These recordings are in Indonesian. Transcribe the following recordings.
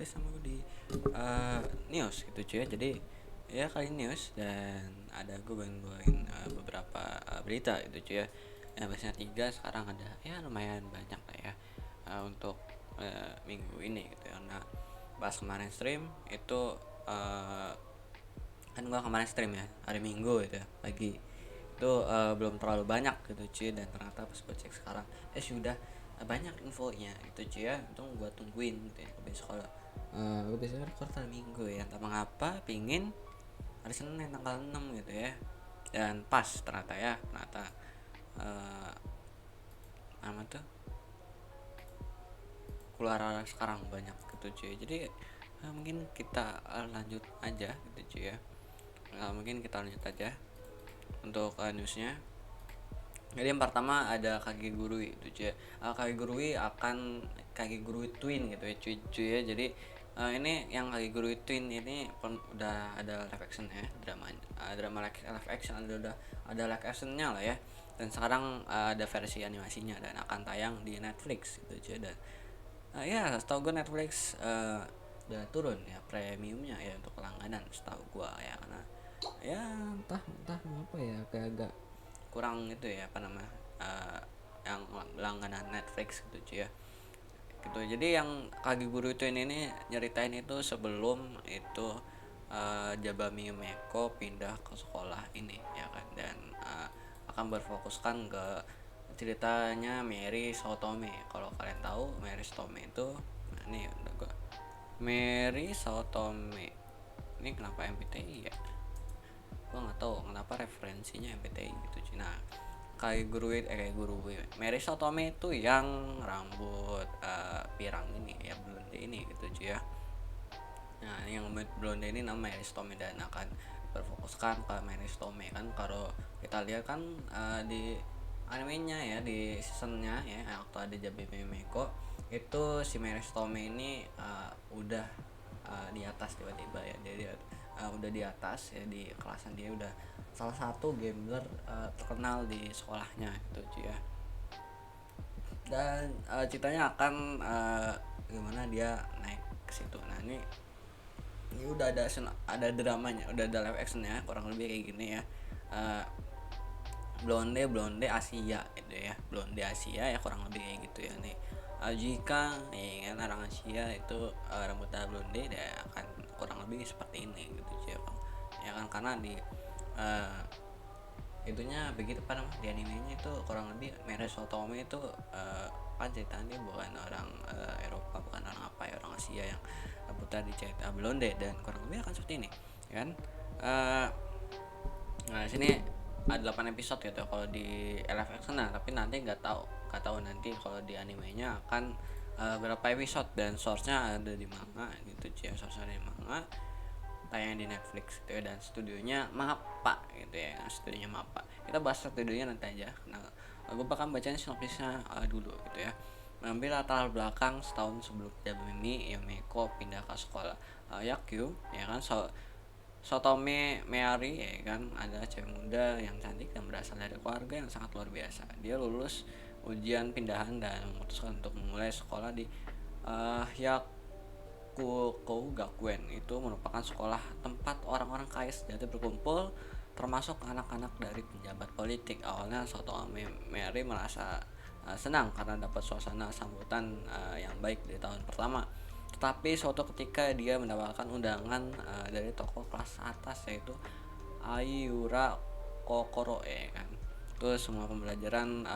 kembali sama gue di news gitu cuy ya. Jadi ya kali ini news dan ada gue bawain beberapa berita gitu cuy ya. Yang biasanya 3 sekarang ada ya lumayan banyak lah ya untuk minggu ini gitu ya. Nah, pas kemarin stream itu kan gue kemarin stream ya hari Minggu gitu ya pagi itu belum terlalu banyak gitu cuy, dan ternyata pas gue cek sekarang sudah banyak infonya gitu cuy ya. Untung gue tungguin gitu ya, besok kalau gue biasanya record hari Minggu ya, entah mengapa pingin hari Senin tanggal 6 gitu ya, dan pas ternyata ya uh, apa tuh keluar sekarang banyak gitu cuy. Jadi mungkin kita lanjut aja gitu cuy ya. Mungkin kita lanjut aja untuk newsnya. Jadi yang pertama ada Kage Gurui itu cuy. Kage Gurui akan Kage Gurui Twin gitu ya cuy ya. Jadi ini yang Kage Gurui Twin ini udah ada live action ya, drama live action, ada live actionnya lah ya. Dan sekarang ada versi animasinya dan akan tayang di Netflix gitu cuy. Dan ya setahu gue Netflix udah turun ya premiumnya ya untuk langganan setahu gue ya, karena ya entah apa ya kayak agak kurang gitu ya apa namanya yang langganan Netflix gitu cuy ya gitu. Jadi yang Kage Guru itu ini nyeritain itu sebelum itu Jabami Meko pindah ke sekolah ini ya kan, dan akan berfokuskan ke ceritanya Mary Sotome. Kalau kalian tahu Mary Sotome itu, nah ini udah gua Mary Sotome ini kenapa MBTI ya, gue nggak tahu kenapa referensinya MBTI gitu cuy. Nah kayak guru Mary Sotome itu yang rambut pirang ini ya, blonde ini gitu cuy ya. Nah yang blonde ini nama Mary Sotome dan akan berfokuskan ke Mary Sotome kan. Kalau kita lihat kan di animenya ya, di seasonnya ya waktu ada Jabe Memeko itu si Mary Sotome ini udah di atas tiba-tiba ya, dia udah di atas ya, di kelasan dia udah salah satu gambler terkenal di sekolahnya gitu cuy ya. Dan ceritanya akan gimana dia naik ke situ. Nah ini udah ada dramanya, udah ada live actionnya kurang lebih kayak gini ya. Blonde Asia gitu ya, blonde Asia ya kurang lebih kayak gitu ya nih. Jika ya kan orang Asia itu rambutnya blonde dia akan kurang lebih seperti ini gitu ya, ya kan, karena di itunya begitu pada di animenya itu kurang lebih Mary Sotome itu kan ceritanya bukan orang Eropa, bukan orang apa ya, orang Asia yang rambutnya dicat blonde, dan kurang lebih akan seperti ini ya kan. Nah sini ada 8 episode gitu kalau di live action. Nah tapi nanti nggak tahu nanti kalau di animenya akan berapa episode, dan source-nya ada di manga gitu ya, source-nya di manga tayang di Netflix gitu ya, dan studionya MAPPA gitu ya. Studionya MAPPA, kita bahas studionya nanti aja. Nah gue bakal bacain sinopsisnya dulu gitu ya. Mengambil latar belakang setahun sebelum Jabumi Yomeko pindah ke sekolah Yakyu ya kan. Sotome Meari ya kan, adalah cewek muda yang cantik dan berasal dari keluarga yang sangat luar biasa. Dia lulus ujian pindahan dan memutuskan untuk memulai sekolah di Hyakukou Gakuen. Itu merupakan sekolah tempat orang-orang kaya sejati berkumpul, termasuk anak-anak dari pejabat politik. Awalnya Sotome Meari merasa senang karena dapat suasana sambutan yang baik di tahun pertama. Tetapi suatu ketika dia mendapatkan undangan dari tokoh kelas atas, yaitu Ayura Kokoro ya kan. Terus semua pembelajaran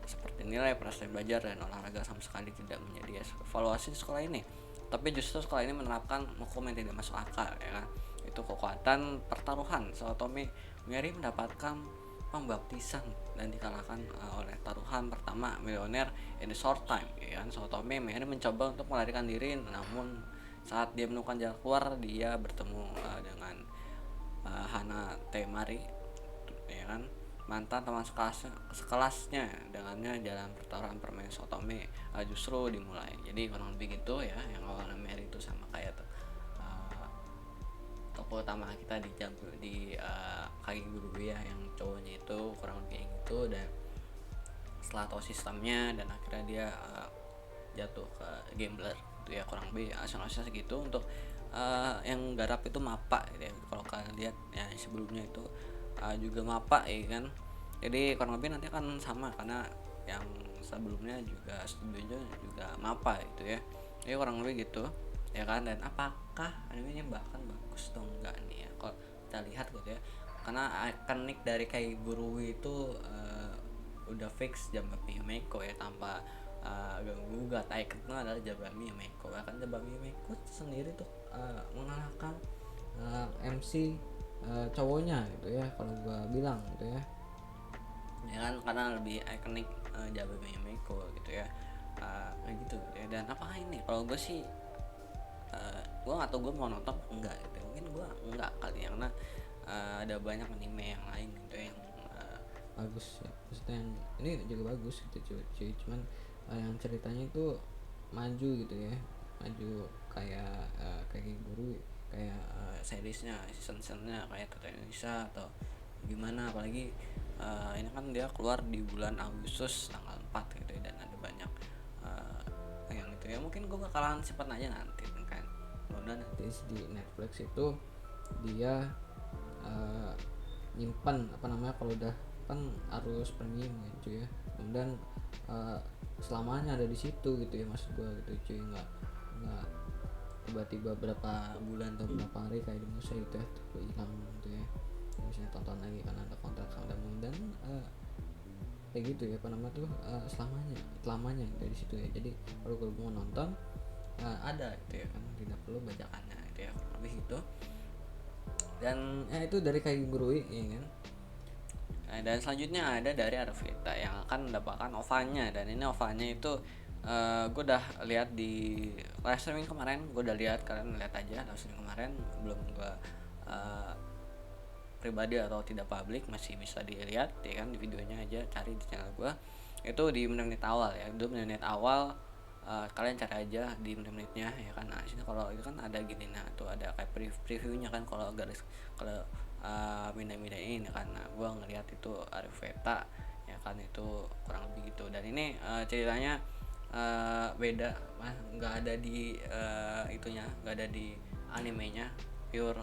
seperti nilai, prestasi belajar dan olahraga sama sekali tidak menjadi evaluasi di sekolah ini. Tapi justru sekolah ini menerapkan hukum yang tidak masuk akal ya kan. Itu kekuatan pertaruhan. Satomi Mary mendapatkan pembaptisan dan dikalahkan oleh taruhan pertama milioner in a short time ya kan. Satomi Mary mencoba untuk melarikan diri, namun saat dia menemukan jalan keluar, dia bertemu dengan Hana Temari ya kan, mantan teman sekelasnya. Dengannya jalan pertaruhan permain Sotome justru dimulai. Jadi kurang lebih gitu ya, yang awalnya Mary itu sama kayak tuh tokoh utama kita di Kage Guru ya, yang cowoknya itu kurang lebih gitu. Dan setelah tahu sistemnya dan akhirnya dia jatuh ke gambler gitu ya, kurang lebih asal-asalnya segitu. Untuk yang garap itu MAPA gitu ya, kalau kalian lihat ya sebelumnya itu juga MAPA ya kan. Jadi kurang lebih nanti akan sama karena yang sebelumnya juga studionya juga MAPA itu ya. Jadi kurang lebih gitu ya kan. Dan apakah animenya bahkan bagus atau enggak nih ya kalau kita lihat gitu ya, karena ikonik dari Kai Gurui itu udah fix Jabami Yumeko ya, tanpa ganggu gugat. Ikonnya adalah Jabami Yumeko. Bahkan Jabami Yumeko sendiri tuh mengalahkan MC cowoknya gitu ya, kalau gua bilang gitu ya kan, karena lebih ikonik Jabami Yumeko gitu ya, kayak gitu ya. Dan apakah ini, kalau gue sih gue nggak tahu gue mau nonton enggak gitu, mungkin gue enggak kali ya, karena ada banyak anime yang lain gitu yang bagus ya, maksudnya yang ini juga bagus gitu cuy, cuman yang ceritanya itu maju gitu ya, maju kayak guru, kayak seriesnya, season-seasonnya kayak Toto Indonesia atau gimana. Apalagi ini kan dia keluar di bulan Agustus tanggal 4 gitu ya, dan ada banyak yang itu ya, mungkin gue bakalan simpan aja nanti kan. Kemudian nanti di Netflix itu dia nyimpan apa namanya, kalau udah kan harus premium gitu ya, kemudian selamanya ada di situ gitu ya, maksud gue gitu cuy, nggak tiba-tiba berapa bulan atau berapa hari kayak di musik gitu ya tuh hilang gitu ya, misalnya tonton lagi karena ada kontrak sama dan kayak gitu ya, apa nama tuh selamanya dari situ ya. Jadi kalau gue mau nonton ada gitu ya kan, tidak perlu bajakannya gitu ya, lebih gitu. Dan itu dari Kai Gurui ya kan. Dan selanjutnya ada dari Arvita yang akan mendapatkan OVA-nya, dan ini OVA-nya itu gue udah lihat di live streaming kemarin, gue udah lihat, kalian lihat aja live streaming kemarin, belum gue pribadi atau tidak publik, masih bisa dilihat ya kan, di videonya aja, cari di channel gue itu di menit-menit awal ya, itu menit awal. Kalian cari aja di menit-menitnya ya kan. Nah sini kalau itu kan ada gini, nah tuh ada kayak previewnya kan, kalau garis, kalau minda-minda ini kan. Nah gue ngelihat itu Arifeta ya kan, itu kurang lebih gitu. Dan ini ceritanya beda, nggak ada di itunya, nggak ada di animenya, pure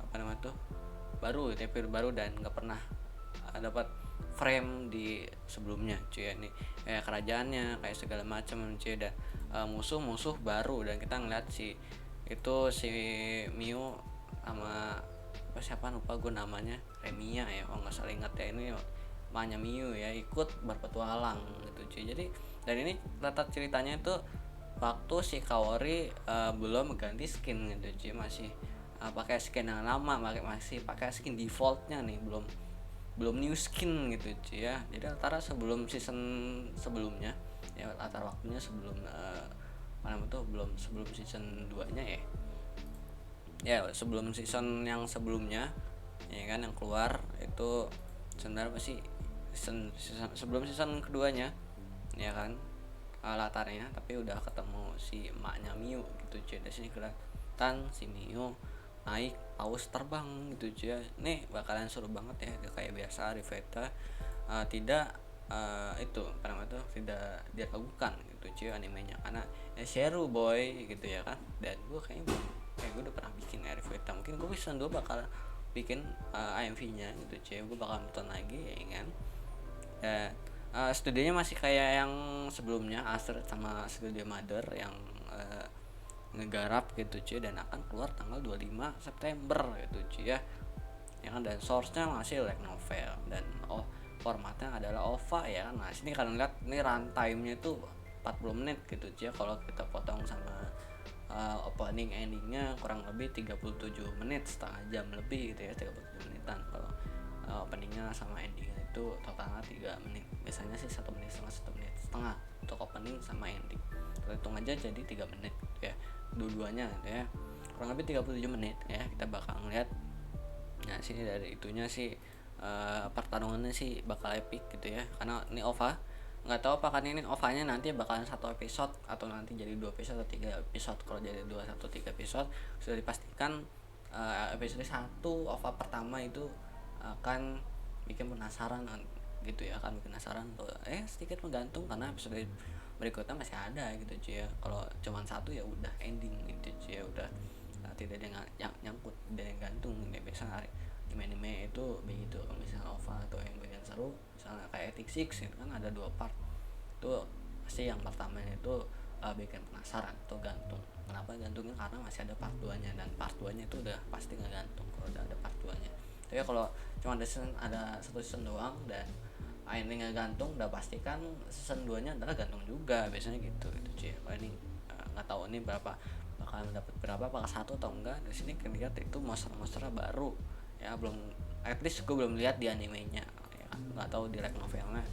apa namanya tuh, baru gitu ya, pure baru, dan nggak pernah dapat frame di sebelumnya cuy ya. Ini kayak kerajaannya, kayak segala macam cuy, dan musuh-musuh baru. Dan kita ngeliat si Miu sama apa, siapa lupa gue namanya, Remia ya kalau nggak salah ingat ya, ini maknya Miu ya, ikut berpetualang gitu cuy. Jadi dan ini latar ceritanya itu waktu si Kaori belum ganti skin gitu cuy, masih pakai skin yang lama, masih pakai skin defaultnya nih, belum new skin gitu cuy ya. Jadi antara sebelum season sebelumnya ya, latar waktunya sebelum mana tuh, belum sebelum season 2 nya ya sebelum season yang sebelumnya ya kan, yang keluar itu sebenarnya apa sih, sebelum season keduanya ya kan, latarnya. Tapi udah ketemu si emaknya Miu gitu cuy. Dari sini kelihatan si Miu naik paus terbang gitu cuy ya. Nih bakalan seru banget ya, kayak biasa Arifeta tidak itu apa namanya tuh, tidak dia lakukan gitu cuy animenya, karena ya seru boy gitu ya kan. Dan gue kayaknya gue udah pernah bikin Arifeta, mungkin gue season 2 bakal bikin AMV nya gitu cuy, gue bakal nonton lagi ya kan. Dan studionya masih kayak yang sebelumnya, Acer sama Studio Mother yang ngegarap gitu cuy, dan akan keluar tanggal 25 September gitu cuy ya kan. Dan source-nya masih light novel, dan formatnya adalah OVA ya kan. Nah sini kalian lihat ini runtime-nya itu 40 menit gitu cuy ya, kalau kita potong sama opening endingnya kurang lebih 37 menit, setengah jam lebih gitu ya, 37 menitan kalau openingnya sama endingnya itu totalnya 3 menit. Biasanya sih 1 menit setengah, 1 menit setengah untuk opening sama ending, kita hitung aja jadi 3 menit gitu ya, dua-duanya gitu ya, kurang lebih 37 menit ya. Kita bakal ngeliat, nah sini dari itunya sih pertarungannya sih bakal epic gitu ya, karena ini OVA. Nggak tahu apakah ini OVA-nya nanti bakalan 1 episode atau nanti jadi 2 episode atau 3 episode. Kalau jadi 2 1 3 episode sudah dipastikan. Episode 1 OVA pertama itu akan bikin penasaran gitu ya, akan bikin penasaran tuh sedikit menggantung, karena episode berikutnya masih ada gitu cuy ya. Kalau cuman satu ya udah ending gitu cuy ya, udah tidak ada yang nyangkut, tidak ada yang gantung ya. Biasa anime-anime itu begitu. Misalnya OVA atau yang bagian seru, misalnya kayak Epic Six itu kan ada 2 part, itu pasti yang pertamanya itu bikin penasaran atau gantung. Kenapa gantungnya? Karena masih ada part 2 nya, dan part 2 nya itu udah pasti nggak gantung kalau udah ada part 2 nya. Tapi kalau cuma ada satu season doang dan ini nggak gantung, udah pastikan season 2 nya adalah gantung juga biasanya gitu cuy. Kalau ini nggak tahu ini berapa bakal dapat berapa, apakah satu atau enggak. Di sini kelihatan itu monster baru ya, belum, at least gue belum lihat di animenya ya, nggak tahu di light novelnya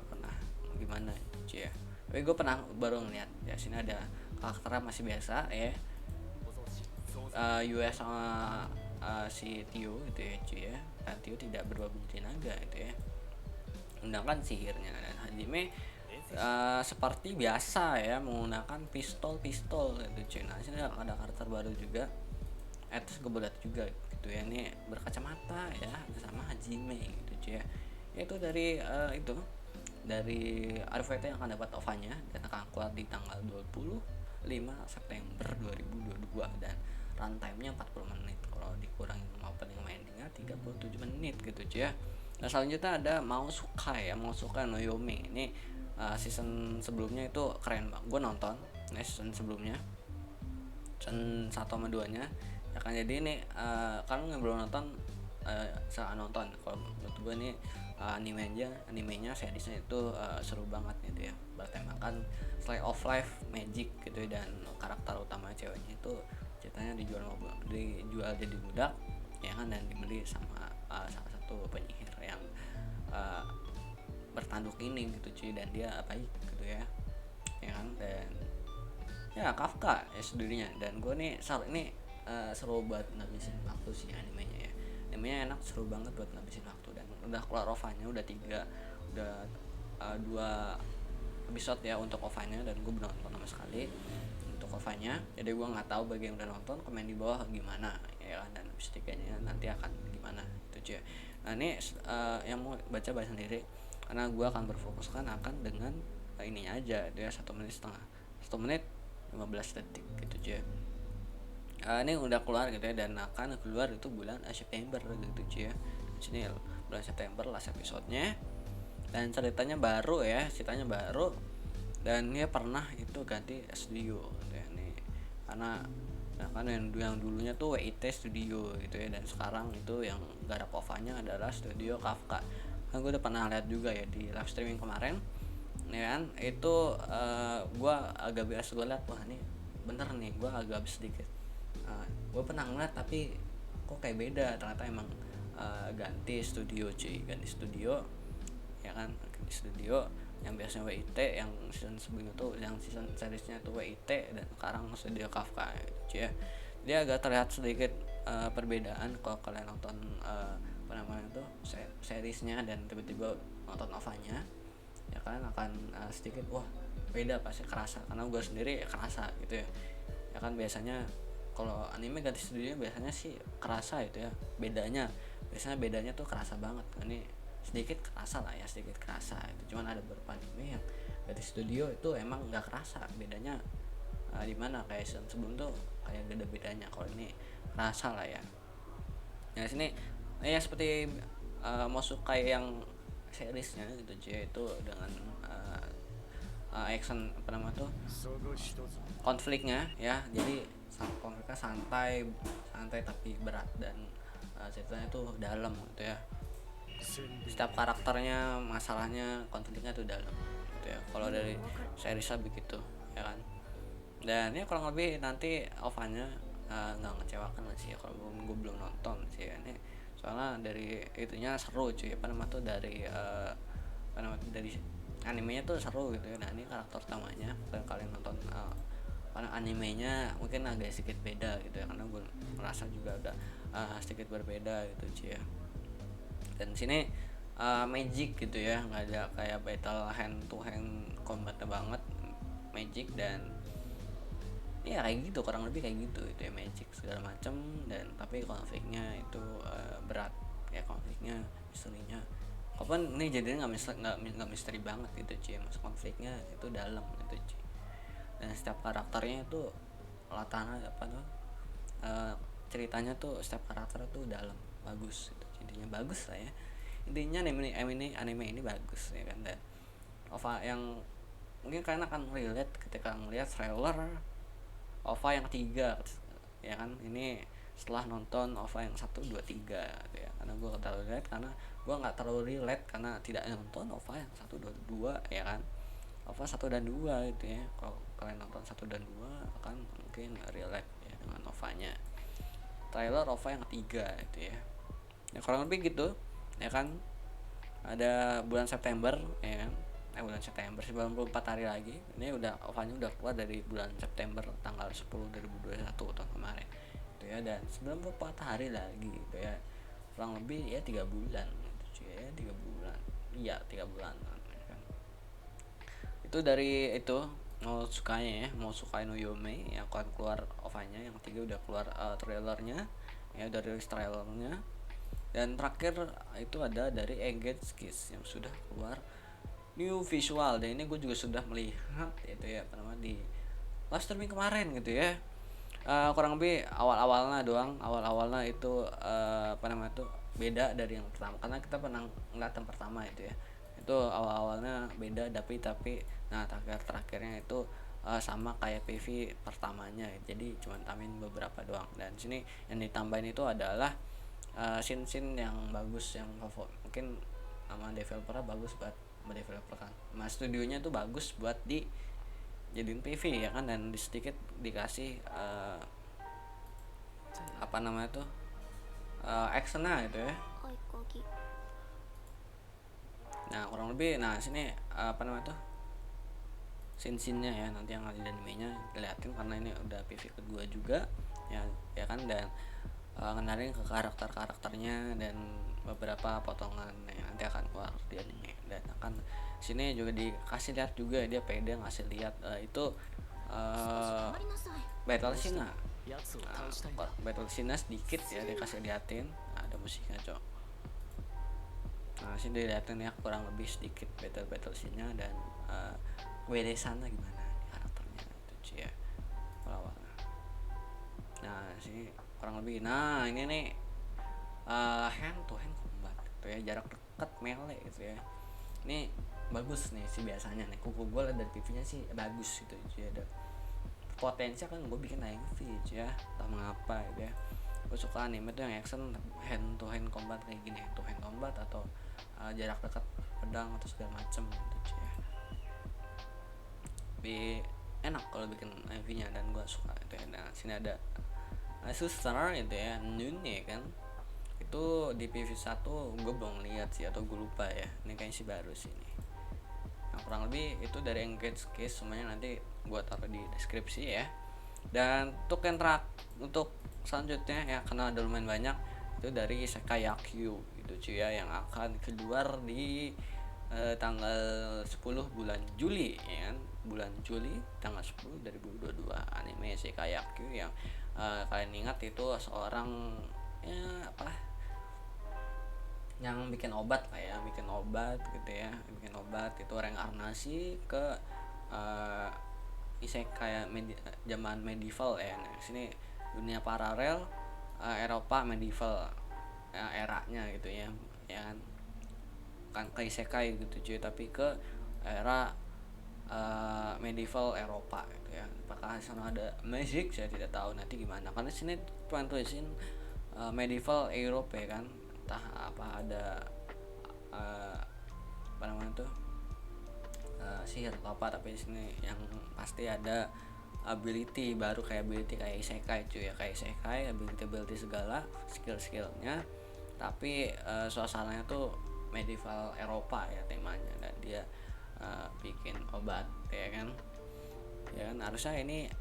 pernah gimana cuy ya. Tapi gue pernah baru ngeliat ya, sini ada karakternya masih biasa ya, US sama si Tio gitu ya cuy ya. Dan Tio tidak berubah menjadi naga gitu ya, menggunakan sihirnya. Dan Hajime seperti biasa ya, menggunakan pistol gitu cuy. Nah sini ada karakter baru juga, terus gue lihat juga gitu ya, ini berkacamata ya, sama Hajime gitu cuy ya. Itu dari itu dari RVT yang akan dapat OVA-nya dan akan keluar di tanggal 25 September 2022, dan runtime-nya 40 menit. Kalau dikurangin opening sama endingnya 37 menit gitu cuy ya. Nah selanjutnya ada Mausukai no Yome. Ini season sebelumnya itu keren banget, gue nonton season sebelumnya, season 1 sama 2 nya ya kan. Jadi ini kalau yang belum nonton saya nonton. Kalau menurut gue nih animenya seriesnya itu seru banget gitu ya, bertemakan slice of life magic gitu ya. Dan karakter utama ceweknya itu ceritanya dijual jadi budak ya kan, dan dibeli sama salah satu penyihir yang bertanduk ini gitu cuy, dan dia baik gitu ya kan. Dan ya Kafka ya sendirinya. Dan gue nih ini seru buat ngabisin waktu sih animenya ya. Animenya enak, seru banget buat ngabisin waktu. Dan udah keluar OVA-nya, udah 2 episode ya untuk OVA-nya, dan gue belum nonton sama sekali untuk OVA-nya. Jadi gue nggak tahu bagi yang udah nonton, komen di bawah gimana ya kan, dan episode 3-nya nanti akan gimana itu cuy. Nah ini yang mau baca sendiri, karena gue akan berfokuskan akan dengan ininya aja dia 1 menit 15 detik gitu cuy. Ini udah keluar gitu ya, dan akan keluar itu bulan September gitu cuy ya. Sini bulan September last episode-nya. Dan ceritanya baru, dan dia pernah itu ganti studio gitu ya nih. Karena kan yang dulunya tuh WIT Studio gitu ya, dan sekarang itu yang garap OVA-nya adalah Studio Kafka. Kan gue udah pernah lihat juga ya di live streaming kemarin ya kan. Itu gue agak biasa, gue lihat wah nih bener nih, gue agak sedikit gue pernah ngeliat tapi kok kayak beda. Ternyata emang ganti studio ya kan, ganti studio. Yang biasanya WIT, yang season sebelumnya tuh, yang season seriesnya tuh WIT, dan sekarang Studio Kafka gitu ya. Dia agak terlihat sedikit perbedaan kalau kalian nonton apa namanya tuh seriesnya dan tiba-tiba nonton OVA-nya ya kan, akan sedikit wah beda, pasti kerasa. Karena gue sendiri ya kerasa gitu ya kan. Biasanya kalau anime ganti studio biasanya sih kerasa itu ya bedanya tuh kerasa banget. Ini sedikit kerasa itu. Cuman ada beberapa anime yang ganti studio itu emang nggak kerasa bedanya di mana, kayak season sebelum tuh kayak gak ada bedanya. Kalau ini kerasa lah ya. Nah sini ya seperti Mausukai yang seriesnya gitu cuy, itu dengan action apa nama tuh konfliknya ya. Jadi konfliknya santai tapi berat, dan ceritanya tuh dalam gitu ya. Setiap karakternya masalahnya konfliknya tuh dalam gitu ya. Kalau dari seriesnya begitu ya kan. Dan ya kurang lebih nanti OVA-nya nggak ngecewakan lah sih ya, kalau gue belum nonton sih ya. Ini soalnya dari itunya seru cuy, apa namanya tuh dari dari animenya tuh seru gitu ya. Nah ini karakter utamanya, kalau kalian nonton karena animenya mungkin agak sedikit beda gitu ya, karena gue merasa juga udah sedikit berbeda gitu cuy ya. Dan sini magic gitu ya, nggak ada kayak battle hand to hand combatnya banget, magic. Dan ya kayak gitu, kurang lebih kayak gitu itu ya, magic segala macem. Dan tapi konfliknya itu berat ya, konfliknya misterinya Walaupun ini jadinya nggak misteri banget gitu cuy, masuk konfliknya itu dalam gitu cuy. Dan setiap karakternya itu latarnya apa tuh, uh, ceritanya tuh setiap karakter tuh dalam, bagus gitu. Intinya bagus lah ya, intinya anime ini bagus ya kan. Dan OVA yang mungkin kalian akan relate ketika ngelihat trailer OVA yang ketiga ya kan. Ini setelah nonton OVA yang 1, 2, 3 gitu ya, karena gue terlalu relate karena gue nggak terlalu relate karena tidak nonton OVA yang 1, 2, 2 ya kan. OVA 1 dan 2 gitu ya, kalau kalian nonton 1 dan 2 akan mungkin relate ya dengan OVA-nya. Trailer OVA yang ketiga itu ya kurang lebih gitu ya kan. Ada bulan September ya kan, bulan September 94 hari lagi ini udah OVA-nya udah keluar dari bulan September tanggal 10 2021 tahun kemarin gitu ya. Dan 94 hari lagi gitu ya, kurang lebih ya 3 bulan gitu ya, 3 bulan iya 3 bulan ya kan. Itu dari itu mau sukanya ya, mau sukai no Yome yang akan keluar OVA-nya yang ketiga udah keluar trailernya ya, dari trailernya. Dan terakhir itu ada dari Engage Kiss yang sudah keluar new visual, dan ini gue juga sudah melihat itu ya apa namanya di live streaming kemarin gitu ya. Kurang lebih awal-awalnya itu apa namanya tuh beda dari yang pertama, karena kita pernah ngeliat yang pertama itu ya, itu awal-awalnya beda tapi nah terakhirnya itu sama kayak PV pertamanya, jadi cuma tambahin beberapa doang. Dan sini yang ditambahin itu adalah scene yang bagus, yang mungkin sama developernya bagus buat developer kan, sama studionya tuh bagus buat di jadiin PV ya kan. Dan sedikit dikasih apa namanya tuh actionnya gitu ya. Nah kurang lebih nah sini apa namanya tuh scene-nya ya, nanti yang ada di animenya dilihatin karena ini udah PV kedua juga ya kan. Dan ngenalin ke karakternya dan beberapa potongan yang nanti akan keluar di anime. Dan akan sini juga dikasih lihat juga, dia pede ngasih lihat itu battle scene battle scene sedikit ya dikasih liatin. Ada musiknya cok. Nah sini dilihatin ya kurang lebih sedikit battle scene-nya dan WD sana gimana karakternya itu ya awalnya. Nah sini kurang lebih, nah ini nih hand to hand combat gitu ya, jarak dekat melee gitu ya. Ini bagus nih sih, biasanya nih kuku gue dari PV-nya sih bagus gitu ya. Ada potensi kan gue bikin AMV ya, tak mengapa gitu ya. Gue suka anime tuh yang action hand to hand combat kayak gini, hand to hand combat atau jarak dekat pedang atau segala macem gitu ya. Lebih enak kalau bikin AMV-nya dan gue suka itu ya. Nah sini ada suster itu ya, Nun ya kan. Itu di PV1 gue belum lihat sih atau gue lupa ya, ini kayaknya sih baru sih ini. Nah kurang lebih itu dari Engage Case, semuanya nanti gue taruh di deskripsi ya. Dan untuk selanjutnya ya, karena ada lumayan banyak, itu dari Isekai Yakyu itu cuy ya, yang akan keluar di tanggal 10 bulan Juli ya kan. Bulan Juli tanggal 10 2022 anime Isekai Yakyu yang kalian ingat itu seorang ya apa yang bikin obat lah ya, bikin obat gitu ya, bikin obat itu reinkarnasi ke isekai zaman medieval ya. Nah sini dunia paralel Eropa medieval eranya gitu ya kan ke isekai gitu cuy, tapi ke era medieval Eropa gitu ya. Apakah sana ada magic saya tidak tahu nanti gimana, karena sini pengen tulisin medieval Europe ya kan. Entah apa ada apa namanya tuh sihir atau apa, tapi di sini yang pasti ada ability baru, kayak isekai cuy ya, kayak isekai ability segala skill-skillnya, tapi suasananya tuh medieval Eropa ya temanya. Dan dia bikin obat ya kan harusnya ini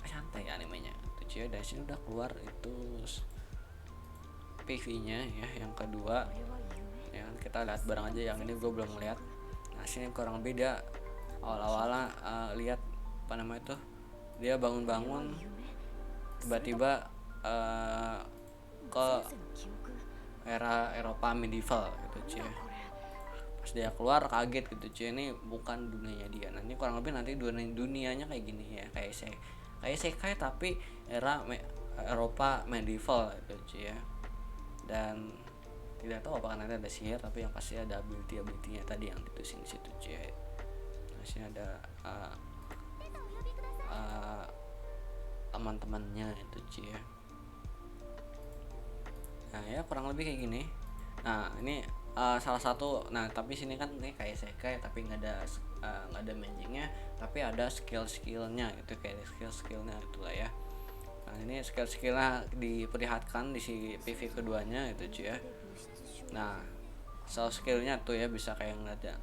santai animenya tuh cuy. Dari sini udah keluar itu PV-nya ya yang kedua ya kan, kita lihat bareng aja, yang ini gue belum lihat. Nah sini kurang lebih dia awal-awalnya lihat apa namanya tuh, dia bangun-bangun tiba-tiba ke era Eropa medieval gitu cuy. pas dia keluar kaget gitu cuy, ini bukan dunianya dia. Nah ini kurang lebih nanti dunianya kayak gini ya, kayak isekai tapi Eropa medieval gitu cuy ya. Dan tidak tahu apakah nanti ada sihir, tapi yang pasti ada ability-ability-nya tadi yang ditulisin di situ cuy. Nah sini ada uh, teman-temannya itu cuy ya. Nah ya kurang lebih kayak gini. Nah ini salah satu, nah tapi sini kan ini kayak isekai tapi nggak ada magicnya, tapi ada skill-skillnya itu, kayak skill-skillnya itulah ya. Nah ini skill-skillnya diperlihatkan di si PV keduanya itu cuy ya. Nah soal skillnya tuh ya bisa kayak ngeliat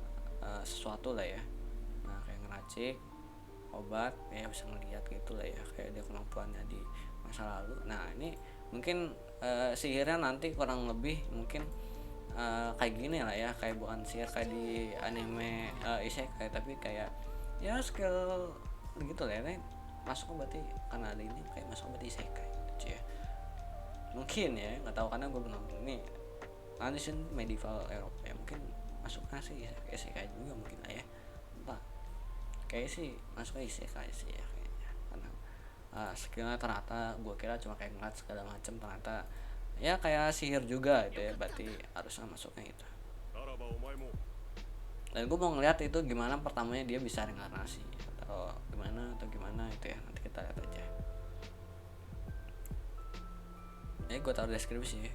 sesuatu lah ya. Nah kayak ngeracik obat ya, bisa ngeliat gitu lah ya, kayak dia kemampuannya di masa lalu. Nah ini mungkin sihirnya nanti kurang lebih mungkin kayak gini lah ya, kayak bukan sihir kayak di anime isekai, tapi kayak ya skill gitu lah ya. Masuk berarti karena ada ini kayak masuk berarti isekai gitu ya mungkin ya, nggak tahu karena gue belum nonton ini Ancient medieval Eropa ya, mungkin masuknya sih isekai juga mungkin lah ya, entah kayak sih masuknya isekai sih ya kayaknya, karena skillnya ternyata gue kira cuma kayak ngeliat segala macam, ternyata ya kayak sihir juga gitu ya, berarti harusnya masuknya itu. Dan gue mau ngeliat itu gimana pertamanya dia bisa reinkarnasi atau gimana itu ya, nanti kita lihat aja. Gue taruh deskripsi ya,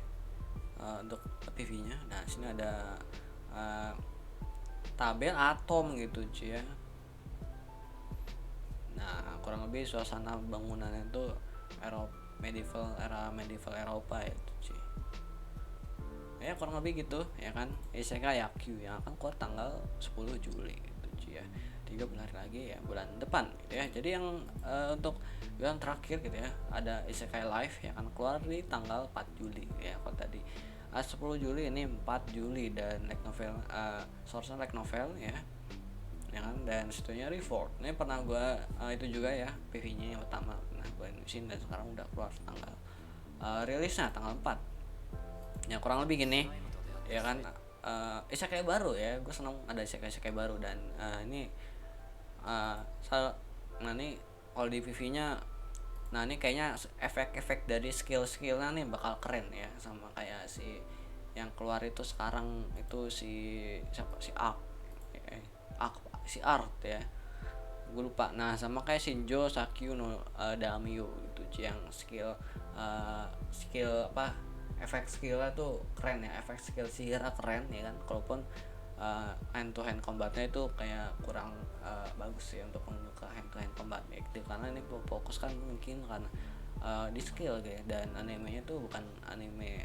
untuk PV-nya. Nah sini ada tabel atom gitu cuy ya. Nah kurang lebih suasana bangunannya itu era medieval Eropa itu cuy ya, kurang lebih gitu ya kan. Isekai Yaku yang akan keluar tanggal 10 Juli gitu cuy ya, 3 bulan lagi ya, bulan depan gitu ya. Jadi yang untuk bulan terakhir gitu ya ada Isekai Live yang akan keluar di tanggal 4 Juli ya. Kalau tadi 10 Juli ini 4 Juli, dan light novel source light novel ya kan, dan situnya Reform. Ini pernah gue itu juga ya PV-nya yang utama pernah gue nulisin, dan sekarang udah keluar tanggal rilisnya tanggal 4 ya, kurang lebih gini ya kan. Isekai baru ya, gue senang ada isekai baru. Dan ini nah ini kalau di PV-nya, nah ini kayaknya efek-efek dari skill-skillnya nih bakal keren ya, sama kayak si yang keluar itu sekarang itu si siapa, si Art ya, gue lupa. Nah sama kayak Shinjo Sakyu no Damio gitu, yang skill apa, efek skillnya tuh keren ya, efek skill sihirnya keren ya kan. Kalaupun hand to hand combatnya itu kayak kurang bagus ya untuk membuka hand to hand combat gitu, karena ini fokus kan mungkin karena di skill gitu. Dan animenya tuh bukan anime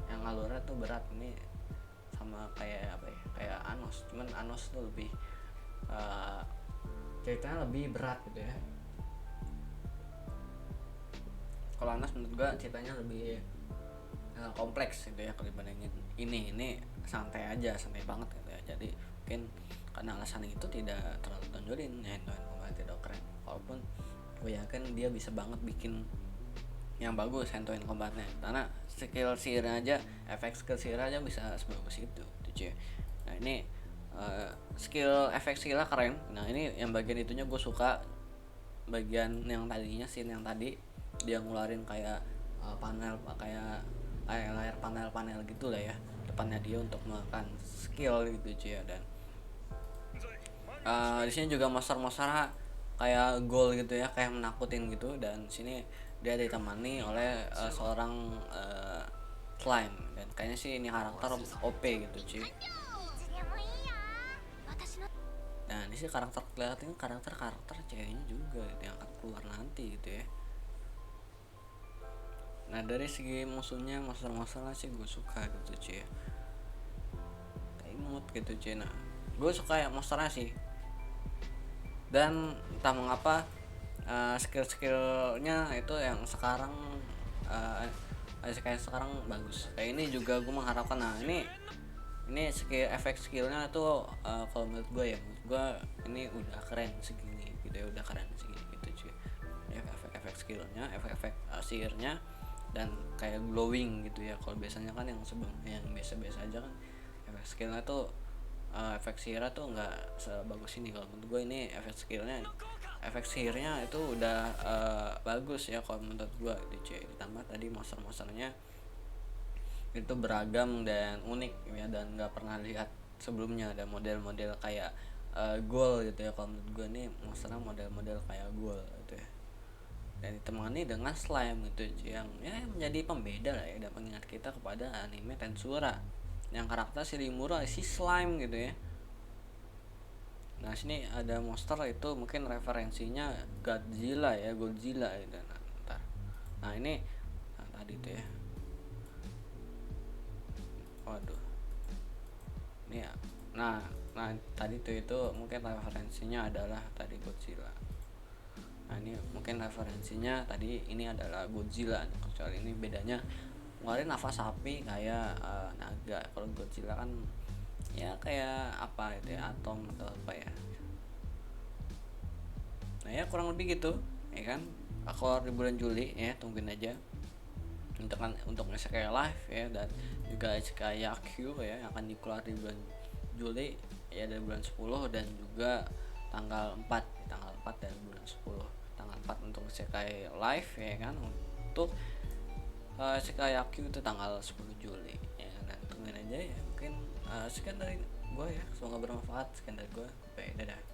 yang alurnya tuh berat, ini sama kayak apa ya, kayak Anos, cuman Anos tuh lebih ceritanya lebih berat gitu ya. Kalau Anas menurut gue ceritanya lebih kompleks gitu ya kalau dibandingin ini santai aja, santai banget gitu ya. Jadi mungkin karena alasan itu tidak terlalu tonjolin hand to hand combat tidak keren, walaupun gue yakin dia bisa banget bikin yang bagus hand to hand combatnya, karena skill sihir aja, efek skill sihir aja bisa sebagus itu tuh. Nah ini skill efek skillnya keren. Nah ini yang bagian itunya gue suka, bagian yang tadinya scene yang tadi dia ngeluarin kayak panel, kayak layar panel gitu lah ya depannya dia untuk melakukan skill gitu cuy ya. Dan di sini juga monster kayak goal gitu ya, kayak menakutin gitu. Dan sini dia ditemani oleh seorang slime, dan kayaknya sih ini karakter OP gitu cuy. Nah ini sih karakter kelihatan karakter ceweknya juga gitu, yang akan keluar nanti gitu ya. Nah dari segi musuhnya, monster-monsternya sih gue suka gitu cuy ya, kayak imut gitu cuy. Nah gue suka ya monsternya sih, dan entah mengapa skill-skillnya itu yang sekarang kayak sekarang bagus. Kayak ini juga gue mengharapkan. Nah ini efek skillnya tuh kalau menurut gue ya, menurut gue ini udah keren segini gitu ya, udah keren segini gitu cuy ya. Efek skillnya, efek sihirnya, dan kayak glowing gitu ya. Kalau biasanya kan yang biasa aja kan efek skillnya tuh efek sihirnya tuh nggak sebagus ini. Kalau menurut gue ini efek sihirnya itu udah bagus ya kalau menurut gue gitu cuy. Ditambah tadi monster-monsternya itu beragam dan unik ya, dan nggak pernah lihat sebelumnya. Ada model-model kayak ghoul gitu ya. Kalau menurut gue nih monsternya model-model kayak ghoul gitu ya, dan ditemani dengan slime gitu cuy, yang ya menjadi pembeda lah ya, dan mengingat kita kepada anime Tensura yang karakter si Rimura si slime gitu ya. Nah sini ada monster itu mungkin referensinya Godzilla gitu. Nah ini, nah, tadi tuh ya, waduh ini ya. Nah tadi tuh itu mungkin referensinya adalah tadi Godzilla. Nah ini mungkin referensinya tadi ini adalah Godzilla. Kecuali ini bedanya ngeluarin nafas sapi kayak naga. Kalau Godzilla kan ya kayak apa itu ya, atom atau apa ya. Nah ya kurang lebih gitu ya kan. Aku di bulan Juli ya, tungguin aja untuk Isekai Live ya, dan juga Isekai Yaku ya yang akan dikeluar di bulan Juli ya, dari bulan 10, dan juga tanggal 4 dari bulan 10, tanggal 4 untuk Isekai Live ya kan. Untuk Isekai Yaku itu tanggal 10 Juli ya, dan tungguin aja ya. Mungkin sekian dari gue ya, semoga bermanfaat. Sekian dari gue, bye, dadah.